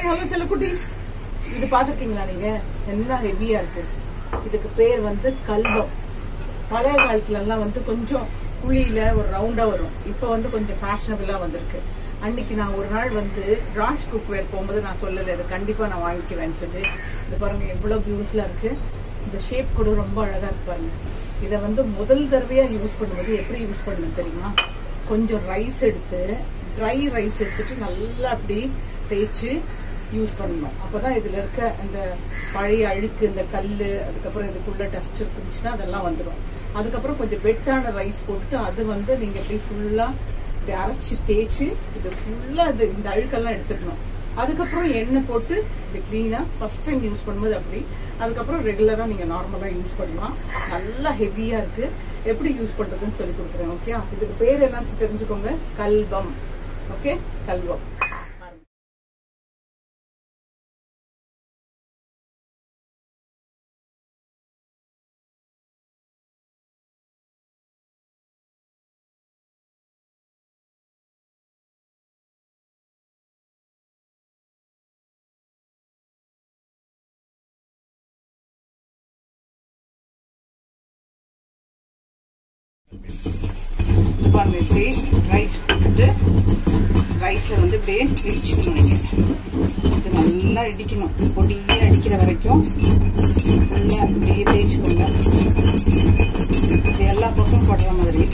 Hi hello செல்ல குட்டீஸ். இது பாத்துருக்கீங்களா நீங்க? என்ன ஹெவியா இருக்கு. இதுக்கு பேர் வந்து கல்வம். பழைய காலத்துல எல்லாம் வந்து கொஞ்சம் குழியில ஒரு ரவுண்டா வரும். இப்ப வந்து கொஞ்சம் ஃபேஷனபிளா வந்திருக்கு. அன்னைக்கு நான் ஒரு நாள் வந்து ராஷ் குக்வேர் போகும்போது நான் சொல்லல இது கண்டிப்பா நான் வாங்கிக்குவேன்னு சொல்லி. இது பாருங்க எவ்வளவு பியூட்டிஃபுல்லா இருக்கு. இந்த ஷேப் கூட ரொம்ப அழகா இருக்கு பாருங்க. இதை வந்து முதல் தடவையா யூஸ் பண்ணும்போது எப்படி யூஸ் பண்ணணும் தெரியுமா? கொஞ்சம் ரைஸ் எடுத்து ட்ரை ரைஸ் எடுத்துட்டு நல்லா அப்படி தேய்ச்சி யூஸ் பண்ணணும். அப்பதான் இதுல இருக்க அந்த பழைய அழுக்கு, இந்த கல்லு, அதுக்கப்புறம் இதுக்குள்ள டஸ்ட் இருந்துச்சுன்னா அதெல்லாம் வந்துடும். அதுக்கப்புறம் கொஞ்சம் வெட்டான ரைஸ் போட்டுட்டு அது வந்து நீங்க இப்படி ஃபுல்லா இப்படி அரைச்சி தேய்ச்சி இது ஃபுல்லா இந்த அழுக்கெல்லாம் எடுத்துடணும். அதுக்கப்புறம் எண்ணெய் போட்டு இப்படி கிளீனா ஃபர்ஸ்ட் டைம் யூஸ் பண்ணும்போது அப்படி, அதுக்கப்புறம் ரெகுலரா நீங்க நார்மலா யூஸ் பண்ணலாம். நல்லா ஹெவியா இருக்கு. எப்படி யூஸ் பண்றதுன்னு சொல்லி கொடுக்குறேன். ஓகே, இதுக்கு பேர் என்னன்னு தெரிஞ்சுக்கோங்க. கல்வம். ஓகே, கல்வம். பாருங்க இப்படி ரைஸ் போட்டுட்டு ரைஸ்ல வந்து இப்படியே இடிச்சுக்கணும். நீங்க இது நல்லா இடிக்கணும். பொடியா அடிக்கிற வரைக்கும் நல்லா இப்படியே தேய்ச்சிக்கோங்க. இது எல்லா பக்கமும் படுற மாதிரி.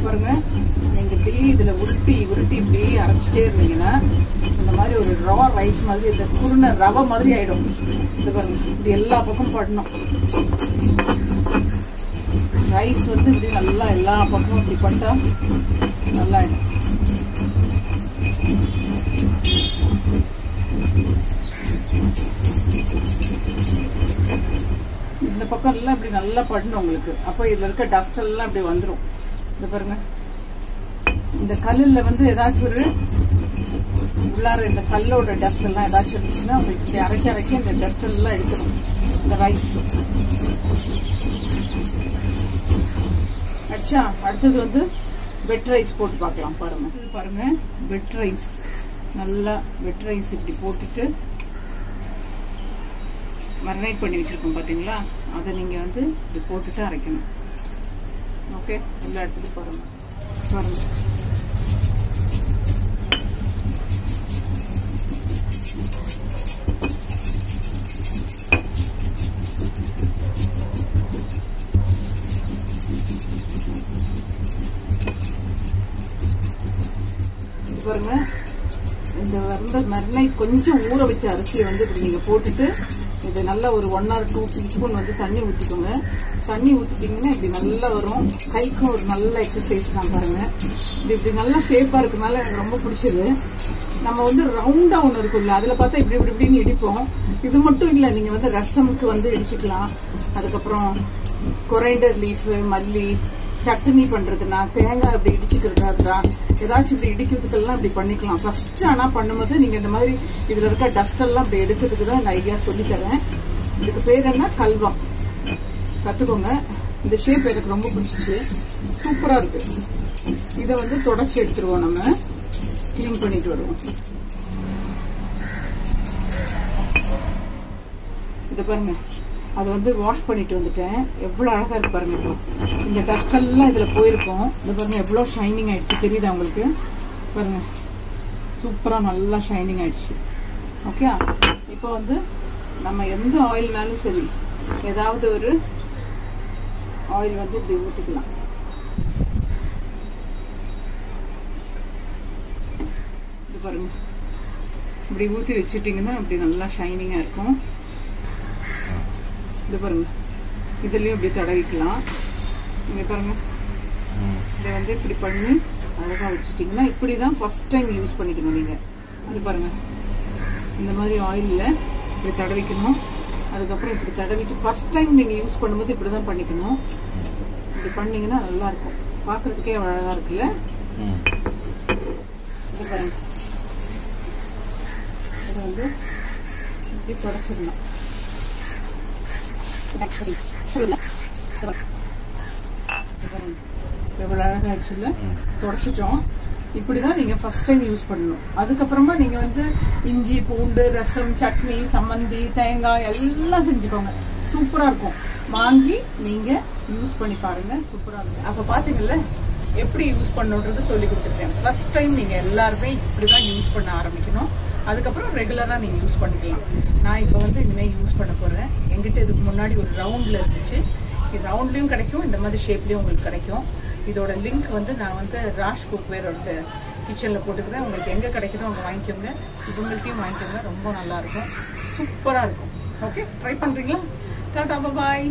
பாருங்க நீங்க இப்படி இதுல உருட்டி உருட்டி இப்படி அரைச்சிட்டே இருந்தீங்கன்னா இந்த மாதிரி ஒரு ரா ரைஸ் மாதிரி, இந்த குருணை ரவை மாதிரி ஆயிடும். இது பாருங்க இப்படி எல்லா பக்கமும் படணும். ரைஸ் வந்து இப்படி நல்லா எல்லா பக்கமும் இப்படி பட்டா நல்லா ஆயிடும். இந்த பக்கம் எல்லாம் இப்படி நல்லா படணும் உங்களுக்கு. அப்போ இதுல இருக்க டஸ்ட் எல்லாம் இப்படி வந்துடும். இது பாருங்க இந்த கல்லுல வந்து ஏதாச்சும் ஒரு உள்ளார இந்த கல்லோட டஸ்ட் எல்லாம் ஏதாச்சும் இருந்துச்சுன்னா இப்படி அரைக்க அரைக்க இந்த டஸ்ட் எல்லாம் எடுக்கணும். இந்த ரைஸ் அடிச்சா அடுத்தது வந்து வெட் ரைஸ் போட்டு பார்க்கலாம். பாருங்க இது பாருங்க வெட் ரைஸ். நல்லா வெட் ரைஸ் இப்படி போட்டுட்டு மரினேட் பண்ணி வச்சிருக்கோம் பாத்தீங்களா? அதை நீங்க வந்து இப்படி போட்டுட்டு அரைக்கணும். ஓகே, எல்லா இடத்துலையும் பாருங்க பாருங்க. பாருங்க இந்த வந்து மரினேட் கொஞ்சம் ஊற வச்ச அரிசியை வந்து இப்படி நீங்க போட்டுட்டு இது நல்லா ஒரு 1 or 2 டீஸ்பூன் வந்து தண்ணி ஊற்றிக்கோங்க. தண்ணி ஊற்றிட்டீங்கன்னா இப்படி நல்லா வரும். கைக்கும் ஒரு நல்ல எக்ஸசைஸ் தான். பாருங்க இப்படி நல்லா ஷேப்பா இருக்கனால எனக்கு ரொம்ப பிடிச்சது. நம்ம வந்து ரவுண்டா ஒன்று இருக்குல்ல, அதுல பார்த்தா இப்படி இப்படி இப்படின்னு இடிப்போம். இது மட்டும் இல்லை, நீங்க வந்து ரசமுக்கு வந்து இடிச்சுக்கலாம். அதுக்கப்புறம் கொரைண்டர் லீஃப், மல்லி, சட்னி பண்றதுனா தேங்காய் இப்படி இடிச்சுக்கிறதா ஏதாச்சும் இப்படி இடிக்கிறதுக்கெல்லாம் இப்படி பண்ணிக்கலாம். ஃபர்ஸ்ட் ஆனா பண்ணும்போது நீங்க இந்த மாதிரி இதுல இருக்க டஸ்ட் எல்லாம் இப்படி எடுக்கிறதுக்கு தான் இந்த ஐடியா சொல்லி தரேன். இதுக்கு பேர் என்ன? கல்வம். கத்துக்கோங்க. இந்த ஷேப் எனக்கு ரொம்ப பிடிச்சிச்சு. சூப்பரா இருக்கு. இதை வந்து தொடச்சி எடுத்துருவோம். நம்ம கிளீன் பண்ணிட்டு வருவோம். இத பாருங்க, அதை வந்து வாஷ் பண்ணிட்டு வந்துட்டேன். எவ்வளவு அழகா இருக்கு பாருங்க. இப்போ இந்த டஸ்ட் எல்லாம் இதுல போயிருக்கும். இது பாருங்க எவ்வளவு ஷைனிங் ஆயிடுச்சு. தெரியுதா உங்களுக்கு? பாருங்க சூப்பரா நல்லா ஷைனிங் ஆயிடுச்சு. ஓகே, இப்போ வந்து நம்ம எந்த ஆயில்னாலும் சரி, ஏதாவது ஒரு ஆயில் வந்து இப்படி ஊத்திக்கலாம். இது பாருங்க இப்படி ஊத்தி வச்சுட்டீங்கன்னா அப்படி நல்லா ஷைனிங்கா இருக்கும். இது பாருங்க இதுலயும் இப்படி தடவிக்கலாம். இங்க பாருங்க இதை வந்து இப்படி பண்ணி அழகா வச்சுட்டீங்கன்னா இப்படிதான் ஃபர்ஸ்ட் டைம் யூஸ் பண்ணிக்கணும் நீங்க. அது பாருங்க இந்த மாதிரி ஆயில்ல இப்படி தடவிக்கணும். அதுக்கப்புறம் இப்படி தடவிட்டு ஃபர்ஸ்ட் டைம் நீங்க யூஸ் பண்ணும்போது இப்படிதான் பண்ணிக்கணும். இப்படி பண்ணீங்கன்னா நல்லா இருக்கும். பாக்குறதுக்கே அழகா இருக்குல்ல? இது பாருங்க இதை வந்து இப்படி தொடச்சிடலாம். எவ்வளவு அழகா ஆயிடுச்சுல்ல, தொடச்சிட்டோம். இப்படிதான் நீங்க ஃபர்ஸ்ட் டைம் யூஸ் பண்ணணும். அதுக்கப்புறமா நீங்க வந்து இஞ்சி பூண்டு ரசம் சட்னி சம்மந்தி தேங்காய் எல்லாம் செஞ்சுக்கோங்க. சூப்பரா இருக்கும். வாங்கி நீங்க யூஸ் பண்ணி பாருங்க, சூப்பரா இருக்கும். அப்ப பாத்தீங்கல்ல எப்படி யூஸ் பண்ணுன்றது சொல்லி கொடுத்துருக்கேன். ஃபர்ஸ்ட் டைம் நீங்க எல்லாருமே இப்படிதான் யூஸ் பண்ண ஆரம்பிக்கணும். அதுக்கப்புறம் ரெகுலரா நீங்க யூஸ் பண்ணிக்கலாம். நான் இப்போ வந்து இனிமே யூஸ் பண்ண போறேன். எங்கிட்ட இதுக்கு முன்னாடி ஒரு ரவுண்ட்ல இருந்துச்சு. இது ரவுண்ட்லயும் கிடைக்கும், இந்த மாதிரி ஷேப்லயும் உங்களுக்கு கிடைக்கும். இதோட லிங்க் வந்து நான் வந்து ராஷ் குக்வேரோட கிச்சன்ல போட்டுக்கிறேன். உங்களுக்கு எங்க கிடைக்குதோ அங்க வாங்கிக்கோங்க. இவங்கள்ட்டையும் வாங்கிக்கோங்க. ரொம்ப நல்லா இருக்கும், சூப்பரா இருக்கும். ஓகே, ட்ரை பண்றீங்களா? டாடா, பாய்.